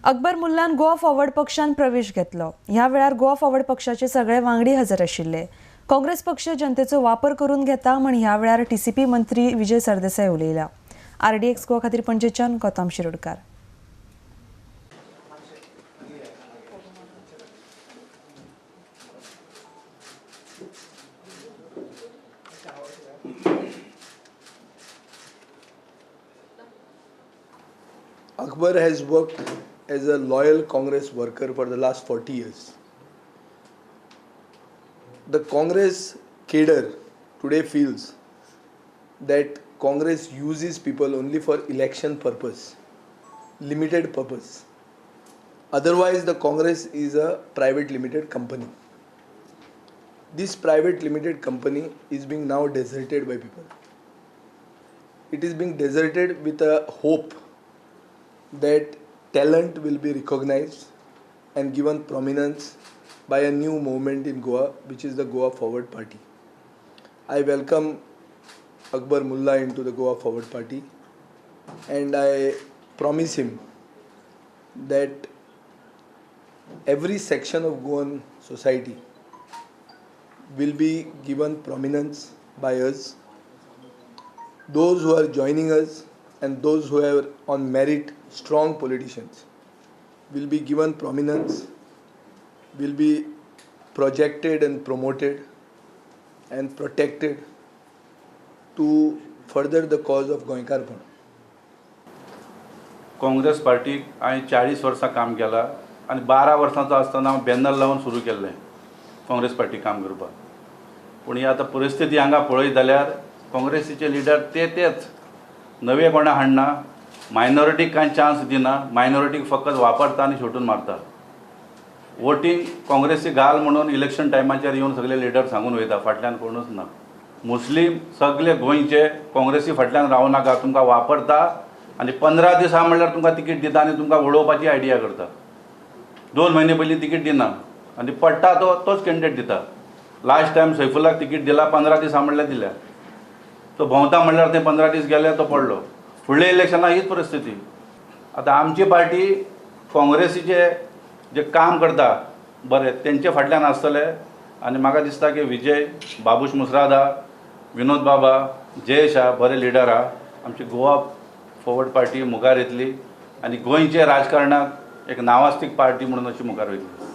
Akbar मुल्लान Goa forward पक्षान प्रवेश घेतलो। ह्या वेळार गोवा फॉरवर्ड पक्षाचे सगळे वांगडी हजर आशिल्ले। काँग्रेस पक्ष जनतेचो वापर करून घेता म्हण ह्या वेळार टीसीपी मंत्री विजय सरदेसाय उलयला। आरडीएक्स गोवा खातीर पणजेच्यान Gautam Shirodkar. Akbar has worked as a loyal Congress worker for the last 40 years. The Congress cadre today feels that Congress uses people only for election purpose, limited purpose. Otherwise, the Congress is a private limited company. This private limited company is being now deserted by people. It is being deserted with a hope that talent will be recognized and given prominence by a new movement in Goa, which is the Goa Forward Party. I welcome Akbar Mullah into the Goa Forward Party, and I promise him that every section of Goan society will be given prominence by us. Those who are joining us and those who are on merit strong politicians will be given prominence, will be projected and promoted and protected to further the cause of गोंयकारपण। काँग्रेस पार्टीक हांवें 40 वर्सां काम केलां आनी 12 वर्सांचो आसतना हांव बॅनर लावन सुरू केल्लें काँग्रेस पार्टी काम करपाक। पूण ही आतां परिस्थिती हांगा पळयत जाल्यार काँग्रेसीचे लिडर तेच नवे कोणा हाडना, मायनॉरिटीक कांय चान्स दिना, मायनॉरिटीक फकत वापरता आनी शेवटून मारता। वोटींग काँग्रेसी घाल म्हणून इलेक्शन टायमाचेर येवन सगळे लिडर सांगून वयता, फाटल्यान कोणूच ना। मुस्लीम सगळे गोंयचे काँग्रेसी फाटल्यान रावूं नाका, तुमकां वापरता आनी 15 दीस आहा म्हणल्यार तुमकां तिकीट दिता आनी तुमकां उडोवपाची आयडिया करता। 2 म्हयने पयलीं तिकीट दिना आनी पडटा तोच कॅन्डिडेट दिता। लास्ट टायम सैफुल्लाक तिकीट दिला, 15 दीस आहा म्हणल्यार दिल्या, तो भोंवता म्हणल्यार ते 15 दीस गेले तो पडलो। फुडल्या इलेक्शनाक हीच परिस्थिती। आतां आमची पार्टी काँग्रेसीचे जे काम करता बरें तेंचे फाटल्यान आसतले आनी म्हाका दिसता की विजय बाबूश मुसरादा, विनोद बाबा, जयेश आहा, बरे लिडर आहा। आमची गोवा फॉरवर्ड पार्टी मुखार येतली आनी गोंयचे राजकारणाक एक नावास्तीक पार्टी म्हणून अशी मुखार वयतली।